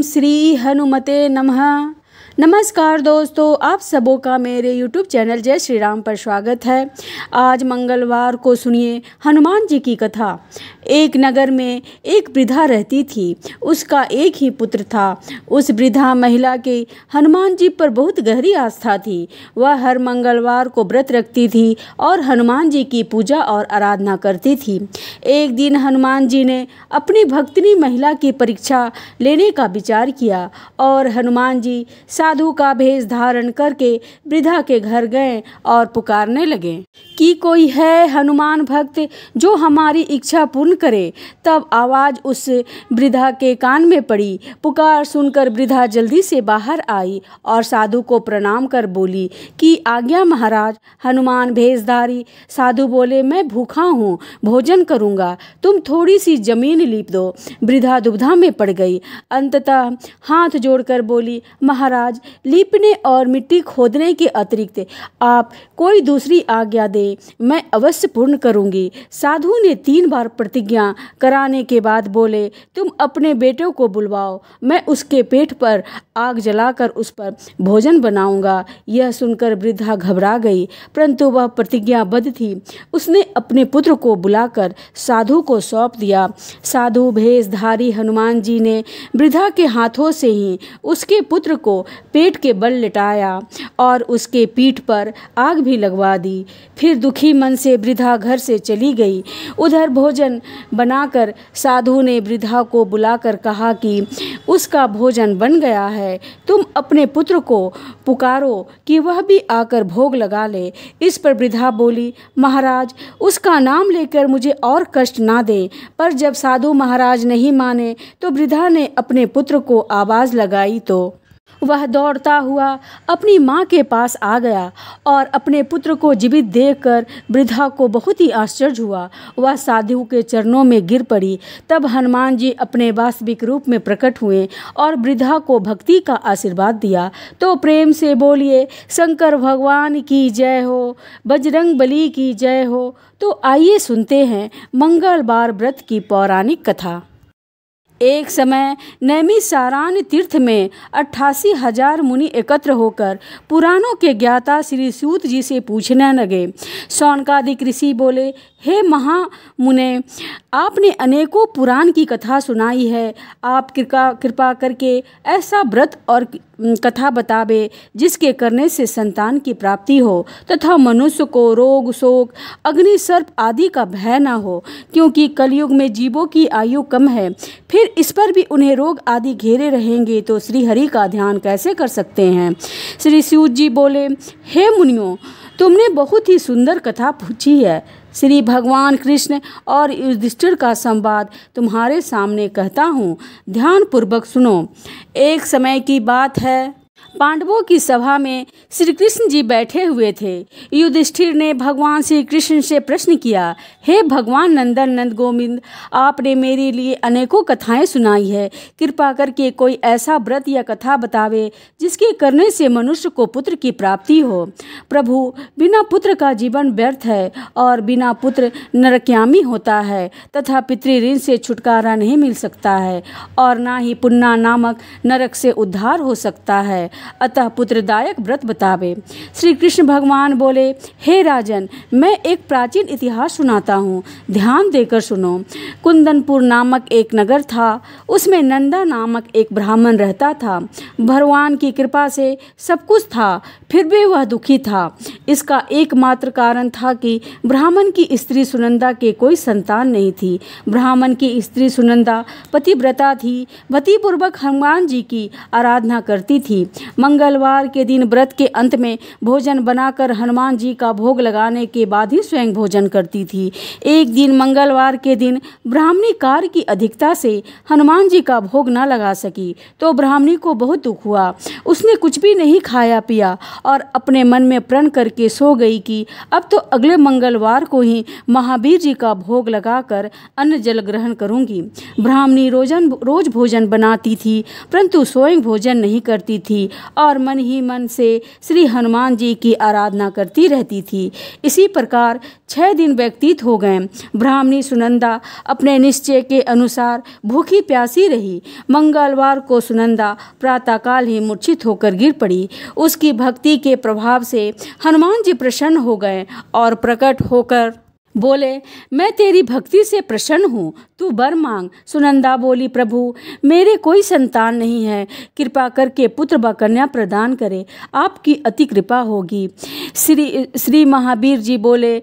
श्री हनुमते नमः। नमस्कार दोस्तों, आप सबों का मेरे YouTube चैनल जय श्री राम पर स्वागत है। आज मंगलवार को सुनिए हनुमान जी की कथा। एक नगर में एक वृद्धा रहती थी। उसका एक ही पुत्र था। उस वृद्धा महिला की हनुमान जी पर बहुत गहरी आस्था थी। वह हर मंगलवार को व्रत रखती थी और हनुमान जी की पूजा और आराधना करती थी। एक दिन हनुमान जी ने अपनी भक्तिनी महिला की परीक्षा लेने का विचार किया और हनुमान जी साधु का भेष धारण करके वृद्धा के घर गए और पुकारने लगे कि कोई है हनुमान भक्त जो हमारी इच्छा पूर्ण करे। तब आवाज उस वृद्धा के कान में पड़ी। पुकार सुनकर वृद्धा जल्दी से बाहर आई और साधु को प्रणाम कर बोली कि आज्ञा महाराज। हनुमान भेषधारी साधु बोले, मैं भूखा हूँ, भोजन करूँगा, तुम थोड़ी सी जमीन लीप दो। वृद्धा दुविधा में पड़ गई। अंततः हाथ जोड़कर बोली, महाराज, लीपने और मिट्टी खोदने के अतिरिक्त आप कोई दूसरी आज्ञा दे, मैं अवश्य पूर्ण करूंगी। साधु ने 3 बार प्रतिज्ञा कराने के बाद बोले, तुम अपने बेटे को बुलवाओ, मैं उसके पेट पर आग जलाकर उस पर भोजन बनाऊंगा। यह सुनकर वृद्धा घबरा गई, परंतु वह प्रतिज्ञाबद्ध थी। उसने अपने पुत्र को बुलाकर साधु को सौंप दिया। साधु भेषधारी हनुमान जी ने वृद्धा के हाथों से ही उसके पुत्र को पेट के बल लिटाया और उसके पीठ पर आग भी लगवा दी। फिर दुखी मन से वृद्धा घर से चली गई। उधर भोजन बनाकर साधु ने वृद्धा को बुलाकर कहा कि उसका भोजन बन गया है, तुम अपने पुत्र को पुकारो कि वह भी आकर भोग लगा ले। इस पर वृद्धा बोली, महाराज, उसका नाम लेकर मुझे और कष्ट ना दें। पर जब साधु महाराज नहीं माने तो वृद्धा ने अपने पुत्र को आवाज लगाई तो वह दौड़ता हुआ अपनी माँ के पास आ गया और अपने पुत्र को जीवित देखकर वृद्धा को बहुत ही आश्चर्य हुआ। वह साधु के चरणों में गिर पड़ी। तब हनुमान जी अपने वास्तविक रूप में प्रकट हुए और वृद्धा को भक्ति का आशीर्वाद दिया। तो प्रेम से बोलिए, शंकर भगवान की जय हो, बजरंग बली की जय हो। तो आइए सुनते हैं मंगलवार व्रत की पौराणिक कथा। एक समय नैमिषारण्य तीर्थ में 88,000 मुनि एकत्र होकर पुराणों के ज्ञाता श्री सूत जी से पूछने लगे। शौनकादिक ऋषि बोले, हे महामुने, आपने अनेकों पुराण की कथा सुनाई है। आप कृपा करके ऐसा व्रत और कथा बतावे जिसके करने से संतान की प्राप्ति हो तथा मनुष्य को रोग, शोक, अग्नि, सर्प आदि का भय न हो, क्योंकि कलयुग में जीवों की आयु कम है। फिर इस पर भी उन्हें रोग आदि घेरे रहेंगे तो श्री हरि का ध्यान कैसे कर सकते हैं। श्री सूत जी बोले, हे मुनियों, तुमने बहुत ही सुंदर कथा पूछी है। श्री भगवान कृष्ण और युधिष्ठिर का संवाद तुम्हारे सामने कहता हूँ, ध्यान पूर्वक सुनो। एक समय की बात है, पांडवों की सभा में श्री कृष्ण जी बैठे हुए थे। युधिष्ठिर ने भगवान श्री कृष्ण से प्रश्न किया, हे भगवान नंदन नंद गोविंद, आपने मेरे लिए अनेकों कथाएं सुनाई है। कृपा करके कोई ऐसा व्रत या कथा बतावे जिसके करने से मनुष्य को पुत्र की प्राप्ति हो। प्रभु, बिना पुत्र का जीवन व्यर्थ है और बिना पुत्र नरक्यामी होता है तथा पितृऋण से छुटकारा नहीं मिल सकता है और ना ही पुण्य नामक नरक से उद्धार हो सकता है। अतः पुत्रदायक व्रत बतावे। श्री कृष्ण भगवान बोले, हे राजन, मैं एक प्राचीन इतिहास सुनाता हूँ, ध्यान देकर सुनो। कुंदनपुर नामक एक नगर था। उसमें नंदा नामक एक ब्राह्मण रहता था। भगवान की कृपा से सब कुछ था, फिर भी वह दुखी था। इसका एकमात्र कारण था कि ब्राह्मण की स्त्री सुनंदा के कोई संतान नहीं थी। ब्राह्मण की स्त्री सुनंदा पतिव्रता थी, भक्तिपूर्वक हनुमान जी की आराधना करती थी। मंगलवार के दिन व्रत के अंत में भोजन बनाकर हनुमान जी का भोग लगाने के बाद ही स्वयं भोजन करती थी। एक दिन मंगलवार के दिन ब्राह्मणी कार्य की अधिकता से हनुमान जी का भोग न लगा सकी तो ब्राह्मणी को बहुत दुख हुआ। उसने कुछ भी नहीं खाया पिया और अपने मन में प्रण करके सो गई कि अब तो अगले मंगलवार को ही महावीर जी का भोग लगाकर अन्न जल ग्रहण करूंगी। ब्राह्मणी रोज भोजन बनाती थी, परंतु स्वयं भोजन नहीं करती थी और मन ही मन से श्री हनुमान जी की आराधना करती रहती थी। इसी प्रकार 6 दिन व्यतीत हो गए। ब्राह्मणी सुनंदा अपने निश्चय के अनुसार भूखी प्यासी रही। मंगलवार को सुनंदा प्रातःकाल ही मूर्छित होकर गिर पड़ी। उसकी भक्ति के प्रभाव से हनुमान जी प्रसन्न हो गए और प्रकट होकर बोले, मैं तेरी भक्ति से प्रसन्न हूँ, तू वर मांग। सुनंदा बोली, प्रभु मेरे कोई संतान नहीं है, कृपा करके पुत्र व कन्या प्रदान करे, आपकी अति कृपा होगी। श्री महावीर जी बोले,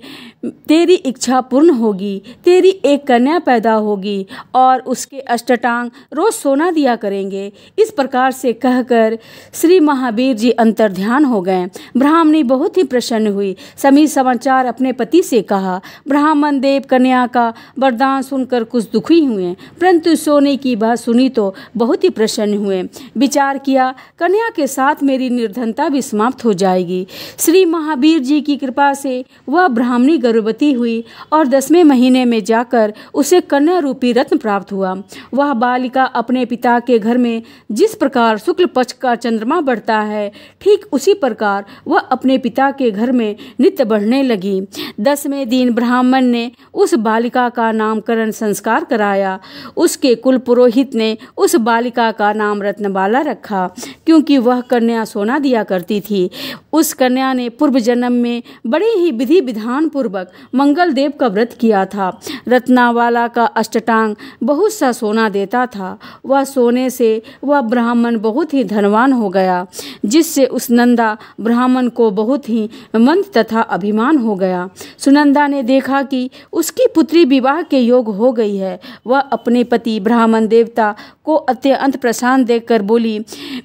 तेरी इच्छा पूर्ण होगी, तेरी एक कन्या पैदा होगी और उसके अष्टांग रोज सोना दिया करेंगे। इस प्रकार से कहकर श्री महावीर जी अंतर्ध्यान हो गए। ब्राह्मणी बहुत ही प्रसन्न हुई। सभी समाचार अपने पति से कहा। ब्राह्मण देव कन्या का वरदान सुनकर कुछ दुखी हुए, परंतु सोने की बात सुनी तो बहुत ही प्रसन्न हुए। विचार किया, कन्या के साथ मेरी निर्धनता भी समाप्त हो जाएगी। श्री महावीर जी की कृपा से वह ब्राह्मणी गर्भवती हुई और 10वें महीने में जाकर उसे कन्या रूपी रत्न प्राप्त हुआ। वह बालिका अपने पिता के घर में जिस प्रकार शुक्ल पक्ष का चंद्रमा बढ़ता है, ठीक उसी प्रकार वह अपने पिता के घर में नित्य बढ़ने लगी। 10वें दिन ब्राह्मण ने उस बालिका का नामकरण संस्कार कराया। उसके कुल पुरोहित ने उस बालिका का नाम रत्नबाला रखा, क्योंकि वह कन्या सोना दिया करती थी। उस कन्या ने पूर्व जन्म में बड़े ही विधि विधान पूर्वक मंगल देव का व्रत किया था। रत्नावाला का अष्टांग बहुत सा सोना देता था। वह सोने से वह ब्राह्मण बहुत ही धनवान हो गया, जिससे उस नंदा ब्राह्मण को बहुत ही मंद तथा अभिमान हो गया। सुनंदा ने देखा कि उसकी पुत्री विवाह के योग हो गई है। वह अपने पति ब्राह्मण देवता को अत्यंत प्रसन्न देखकर बोली,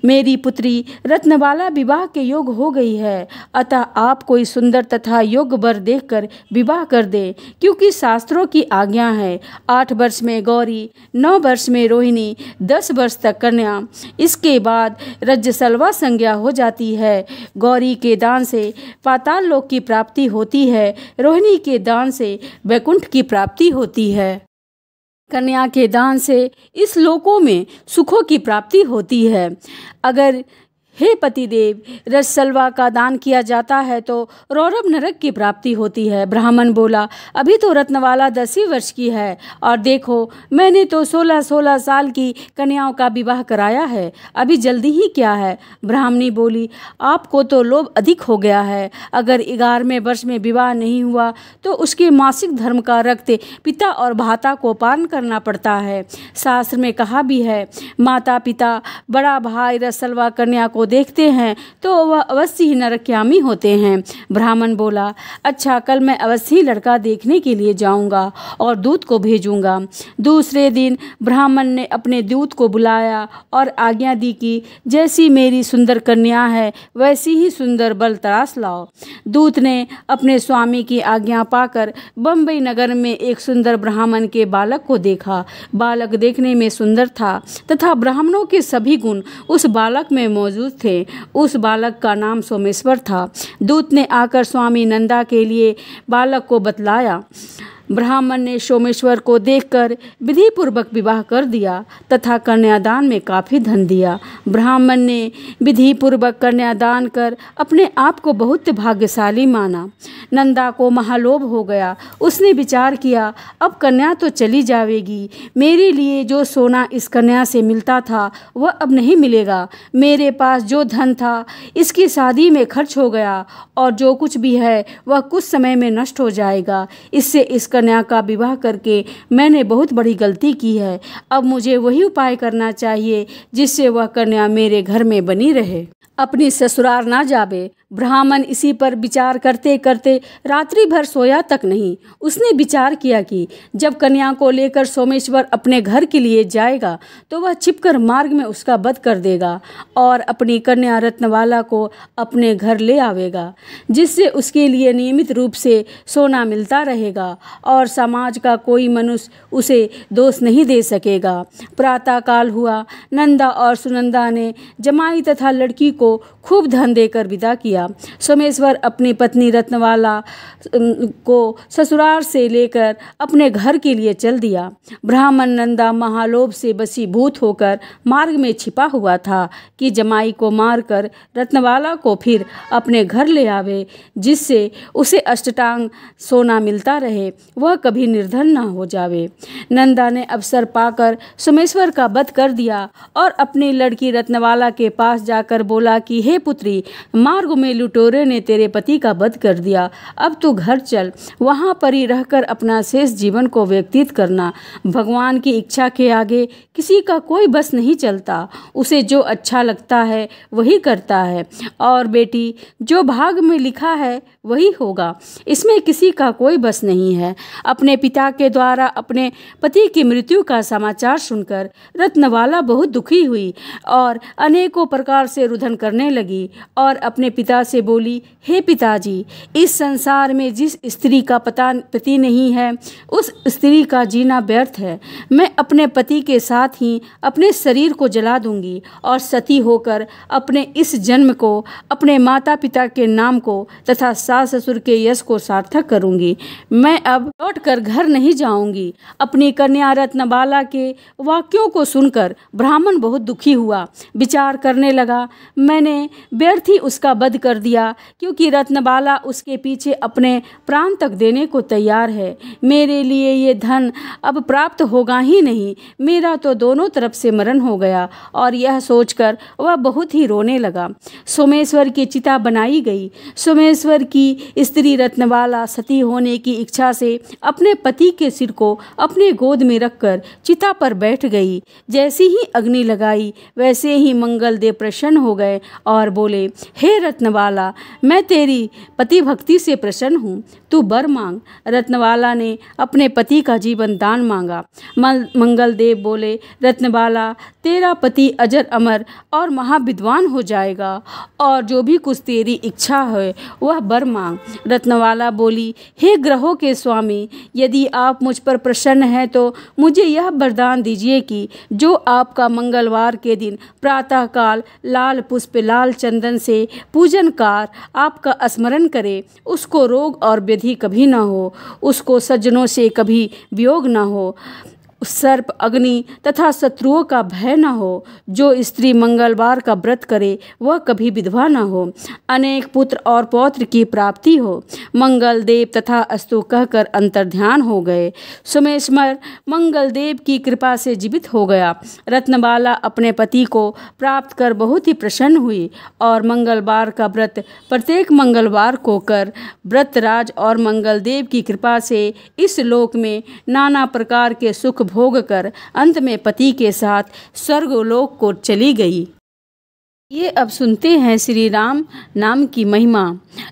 मेरी पुत्री रत्नवाला विवाह के योग हो गई है, अतः आप कोई सुंदर तथा योग्य वर देखकर विवाह कर दे, क्योंकि शास्त्रों की आज्ञा है 8 वर्ष में गौरी, 9 वर्ष में रोहिणी, 10 वर्ष तक कन्या, इसके बाद रजसलवा संज्ञा हो जाती है। गौरी के दान से पाताल लोक की प्राप्ति होती है, रोहिणी के दान से वैकुंठ की प्राप्ति होती है, कन्या के दान से इस लोकों में सुखों की प्राप्ति होती है। अगर हे पतिदेव, रजसलवा का दान किया जाता है तो रौरव नरक की प्राप्ति होती है। ब्राह्मण बोला, अभी तो रत्नवाला 10 ही वर्ष की है और देखो मैंने तो 16-16 साल की कन्याओं का विवाह कराया है, अभी जल्दी ही क्या है। ब्राह्मणी बोली, आपको तो लोभ अधिक हो गया है। अगर 11वें वर्ष में विवाह नहीं हुआ तो उसके मासिक धर्म का रक्त पिता और भाता को पान करना पड़ता है। शास्त्र में कहा भी है, माता पिता बड़ा भाई रजसलवा कन्या को देखते हैं तो वह अवश्य ही नरकयामी होते हैं। ब्राह्मण बोला, अच्छा कल मैं अवश्य ही लड़का देखने के लिए जाऊंगा और दूत को भेजूंगा। दूसरे दिन ब्राह्मण ने अपने दूत को बुलाया और आज्ञा दी कि जैसी मेरी सुंदर कन्या है वैसी ही सुंदर बल तराश लाओ। दूत ने अपने स्वामी की आज्ञा पाकर बम्बई नगर में एक सुंदर ब्राह्मण के बालक को देखा। बालक देखने में सुंदर था तथा ब्राह्मणों के सभी गुण उस बालक में मौजूद थे। उस बालक का नाम सोमेश्वर था। दूत ने आकर स्वामी नंदा के लिए बालक को बतलाया। ब्राह्मण ने सोमेश्वर को देखकर विधि पूर्वक विवाह कर दिया तथा कन्यादान में काफ़ी धन दिया। ब्राह्मण ने विधि पूर्वक कन्यादान कर अपने आप को बहुत भाग्यशाली माना। नंदा को महालोभ हो गया। उसने विचार किया, अब कन्या तो चली जाएगी, मेरे लिए जो सोना इस कन्या से मिलता था वह अब नहीं मिलेगा। मेरे पास जो धन था इसकी शादी में खर्च हो गया और जो कुछ भी है वह कुछ समय में नष्ट हो जाएगा। इससे इस कन्या का विवाह करके मैंने बहुत बड़ी गलती की है। अब मुझे वही उपाय करना चाहिए जिससे वह कन्या मेरे घर में बनी रहे, अपनी ससुराल ना जावे। ब्राह्मण इसी पर विचार करते करते रात्रि भर सोया तक नहीं। उसने विचार किया कि जब कन्या को लेकर सोमेश्वर अपने घर के लिए जाएगा तो वह छिपकर मार्ग में उसका वध कर देगा और अपनी कन्या रत्नवाला को अपने घर ले आवेगा, जिससे उसके लिए नियमित रूप से सोना मिलता रहेगा और समाज का कोई मनुष्य उसे दोष नहीं दे सकेगा। प्रातःकाल हुआ। नंदा और सुनंदा ने जमाई तथा लड़की को खूब धन देकर विदा किया। सोमेश्वर अपनी पत्नी रत्नवाला को ससुराल से लेकर अपने घर के लिए चल दिया। ब्राह्मण नंदा महालोभ से वशीभूत होकर मार्ग में छिपा हुआ था कि जमाई को मारकर रत्नवाला को फिर अपने घर ले आवे, जिससे उसे अष्टांग सोना मिलता रहे, वह कभी निर्धन न हो जावे। नंदा ने अवसर पाकर सोमेश्वर का वध कर दिया और अपनी लड़की रत्नवाला के पास जाकर बोला कि हे पुत्री, मार्ग में लुटेरे ने तेरे पति का वध कर दिया। अब तू घर चल, वहाँ पर ही रहकर अपना शेष जीवन को व्यतीत करना। भगवान की इच्छा के आगे किसी का कोई बस नहीं चलता। उसे जो अच्छा लगता है वही करता है। और बेटी, जो भाग में लिखा है वही होगा, इसमें किसी का कोई बस नहीं है। अपने पिता के द्वारा अपने पति की मृत्यु का समाचार सुनकर रत्नवाला बहुत दुखी हुई और अनेकों प्रकार से रुदन करने लगी और अपने पिता से बोली, हे पिताजी, इस संसार में जिस स्त्री का पति नहीं है उस स्त्री का जीना व्यर्थ है। मैं अपने पति के साथ ही अपने शरीर को जला दूंगी और सती होकर अपने इस जन्म को, अपने माता पिता के नाम को तथा सास ससुर के यश को सार्थक करूंगी। मैं अब लौटकर घर नहीं जाऊंगी। अपनी कन्या रत्नबाला के वाक्यों को सुनकर ब्राह्मण बहुत दुखी हुआ। विचार करने लगा, मैंने व्यर्थ ही उसका वध कर दिया, क्योंकि रत्नबाला उसके पीछे अपने प्राण तक देने को तैयार है। मेरे लिए ये धन अब प्राप्त होगा ही नहीं। मेरा तो दोनों तरफ से मरण हो गया। और यह सोचकर वह बहुत ही रोने लगा। सोमेश्वर की चिता बनाई गई। सोमेश्वर की स्त्री रत्नबाला सती होने की इच्छा से अपने पति के सिर को अपने गोद में रखकर चिता पर बैठ गई। जैसी ही अग्नि लगाई वैसे ही मंगलदेव प्रसन्न हो गए और बोले, हे रत्नबाला, मैं तेरी पति भक्ति से प्रसन्न हूँ, तू वर मांग। रत्नबाला ने अपने पति का जीवन दान मांगा। मंगलदेव बोले, रत्नबाला, तेरा पति अजर अमर और महाविद्वान हो जाएगा और जो भी कुछ तेरी इच्छा है वह वर मांग। रत्नबाला बोली, हे ग्रहों के स्वामी, यदि आप मुझ पर प्रसन्न हैं तो मुझे यह वरदान दीजिए कि जो आपका मंगलवार के दिन प्रातःकाल लाल पुष्प लाल चंदन से पूजन कार आपका स्मरण करे, उसको रोग और व्याधि कभी न हो, उसको सज्जनों से कभी वियोग न हो, सर्प अग्नि तथा शत्रुओं का भय न हो। जो स्त्री मंगलवार का व्रत करे वह कभी विधवा न हो। अनेक पुत्र और पौत्र की प्राप्ति हो। मंगलदेव तथा अस्तु कहकर अंतर्ध्यान हो गए। सोमेश्वर मंगलदेव की कृपा से जीवित हो गया। रत्नबाला अपने पति को प्राप्त कर बहुत ही प्रसन्न हुई और मंगलवार का व्रत प्रत्येक मंगलवार को कर व्रतराज और मंगलदेव की कृपा से इस लोक में नाना प्रकार के सुख भोग कर अंत में पति के साथ स्वर्गलोक को चली गई। ये अब सुनते हैं श्री राम नाम की महिमा।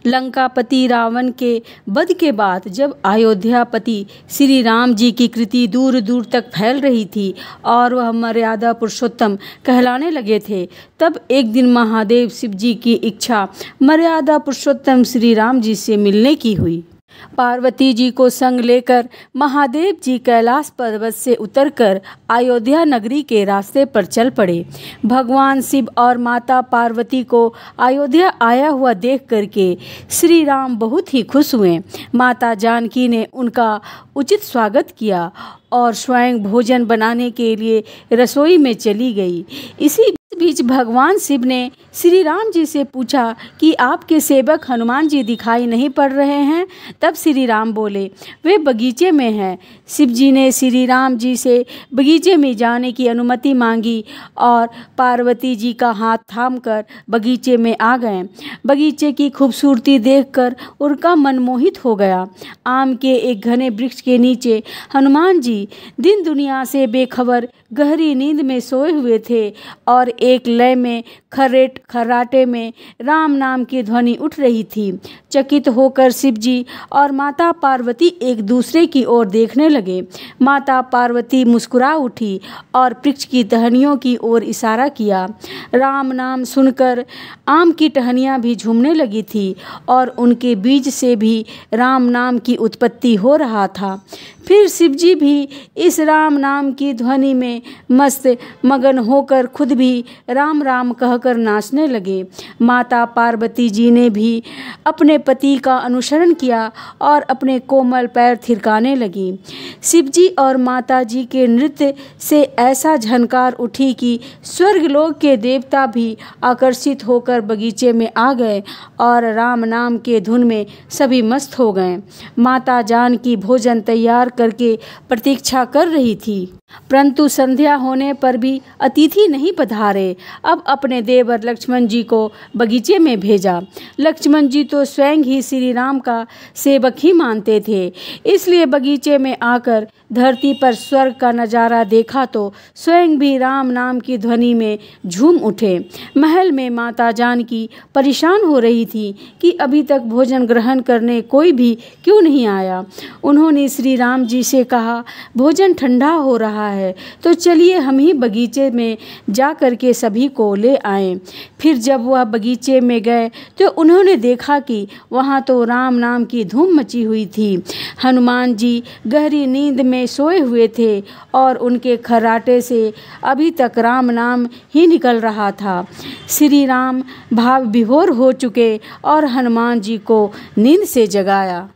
लंकापति रावण के वध के बाद जब अयोध्यापति श्री राम जी की कृति दूर दूर तक फैल रही थी और वह मर्यादा पुरुषोत्तम कहलाने लगे थे, तब एक दिन महादेव शिव जी की इच्छा मर्यादा पुरुषोत्तम श्री राम जी से मिलने की हुई। पार्वती जी को संग लेकर महादेव जी कैलाश पर्वत से उतरकर अयोध्या नगरी के रास्ते पर चल पड़े। भगवान शिव और माता पार्वती को अयोध्या आया हुआ देख करके श्री राम बहुत ही खुश हुए। माता जानकी ने उनका उचित स्वागत किया और स्वयं भोजन बनाने के लिए रसोई में चली गई। इसी बीच भगवान शिव ने श्री राम जी से पूछा कि आपके सेवक हनुमान जी दिखाई नहीं पड़ रहे हैं। तब श्री राम बोले, वे बगीचे में हैं। शिव जी ने श्री राम जी से बगीचे में जाने की अनुमति मांगी और पार्वती जी का हाथ थामकर बगीचे में आ गए। बगीचे की खूबसूरती देखकर उनका मन मोहित हो गया। आम के एक घने वृक्ष के नीचे हनुमान जी दिन दुनिया से बेखबर गहरी नींद में सोए हुए थे और एक लय में खर्राटे में राम नाम की ध्वनि उठ रही थी। चकित होकर शिव जी और माता पार्वती एक दूसरे की ओर देखने लगे। माता पार्वती मुस्कुरा उठी और वृक्ष की टहनियों की ओर इशारा किया। राम नाम सुनकर आम की टहनियाँ भी झूमने लगी थी और उनके बीज से भी राम नाम की उत्पत्ति हो रहा था। फिर शिवजी भी इस राम नाम की ध्वनि में मस्त मगन होकर खुद भी राम राम कहकर नाचने लगे। माता पार्वती जी ने भी अपने पति का अनुसरण किया और अपने कोमल पैर थिरकाने लगी। शिवजी और माता जी के नृत्य से ऐसा झनकार उठी कि स्वर्गलोक के देवता भी आकर्षित होकर बगीचे में आ गए और राम नाम के धुन में सभी मस्त हो गए। माता जानकी भोजन तैयार करके प्रतीक्षा कर रही थी, परंतु संध्या होने पर भी अतिथि नहीं पधारे। अब अपने देवर लक्ष्मण जी को बगीचे में भेजा। लक्ष्मण जी तो स्वयं ही श्री राम का सेवक ही मानते थे, इसलिए बगीचे में आकर धरती पर स्वर्ग का नज़ारा देखा तो स्वयं भी राम नाम की ध्वनि में झूम उठे। महल में माता जानकी परेशान हो रही थी कि अभी तक भोजन ग्रहण करने कोई भी क्यों नहीं आया। उन्होंने श्री राम जी से कहा, भोजन ठंडा हो रहा है तो चलिए हम ही बगीचे में जा कर के सभी को ले आएं। फिर जब वह बगीचे में गए तो उन्होंने देखा कि वहाँ तो राम नाम की धूम मची हुई थी। हनुमान जी गहरी नींद में सोए हुए थे और उनके खर्राटे से अभी तक राम नाम ही निकल रहा था। श्री राम भाव विभोर हो चुके और हनुमान जी को नींद से जगाया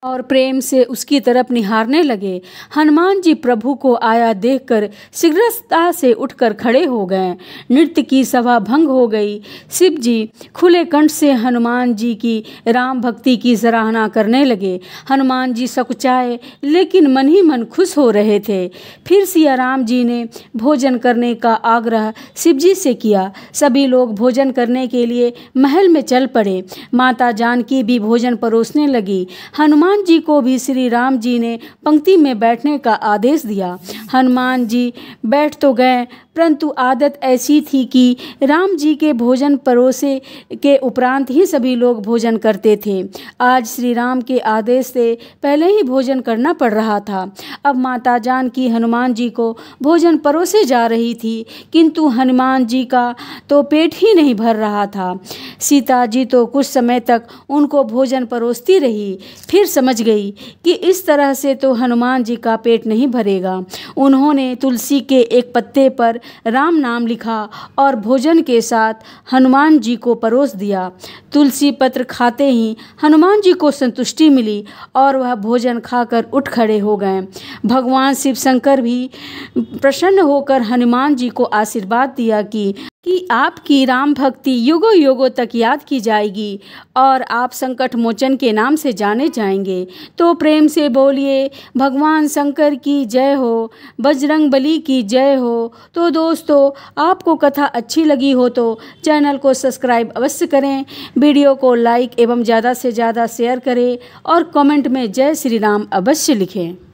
और प्रेम से उसकी तरफ निहारने लगे। हनुमान जी प्रभु को आया देखकर शीघ्रता से उठकर खड़े हो गए। नृत्य की सभा भंग हो गई। शिव जी खुले कंठ से हनुमान जी की राम भक्ति की सराहना करने लगे। हनुमान जी सकुचाए लेकिन मन ही मन खुश हो रहे थे। फिर सिया राम जी ने भोजन करने का आग्रह शिव जी से किया। सभी लोग भोजन करने के लिए महल में चल पड़े। माता जानकी भी भोजन परोसने लगी। हनुमान जी को भी श्री राम जी ने पंक्ति में बैठने का आदेश दिया। हनुमान जी बैठ तो गए, परंतु आदत ऐसी थी कि राम जी के भोजन परोसे के उपरांत ही सभी लोग भोजन करते थे। आज श्री राम के आदेश से पहले ही भोजन करना पड़ रहा था। अब माता जानकी हनुमान जी को भोजन परोसे जा रही थी, किंतु हनुमान जी का तो पेट ही नहीं भर रहा था। सीता जी तो कुछ समय तक उनको भोजन परोसती रही, फिर समझ गई कि इस तरह से तो हनुमान जी का पेट नहीं भरेगा। उन्होंने तुलसी के एक पत्ते पर राम नाम लिखा और भोजन के साथ हनुमान जी को परोस दिया। तुलसी पत्र खाते ही हनुमान जी को संतुष्टि मिली और वह भोजन खाकर उठ खड़े हो गए। भगवान शिव शंकर भी प्रसन्न होकर हनुमान जी को आशीर्वाद दिया कि आपकी राम भक्ति युगों युगों तक याद की जाएगी और आप संकट मोचन के नाम से जाने जाएंगे। तो प्रेम से बोलिए भगवान शंकर की जय हो, बजरंग बली की जय हो। तो दोस्तों, आपको कथा अच्छी लगी हो तो चैनल को सब्सक्राइब अवश्य करें, वीडियो को लाइक एवं ज़्यादा से ज़्यादा शेयर करें और कमेंट में जय श्री राम अवश्य लिखें।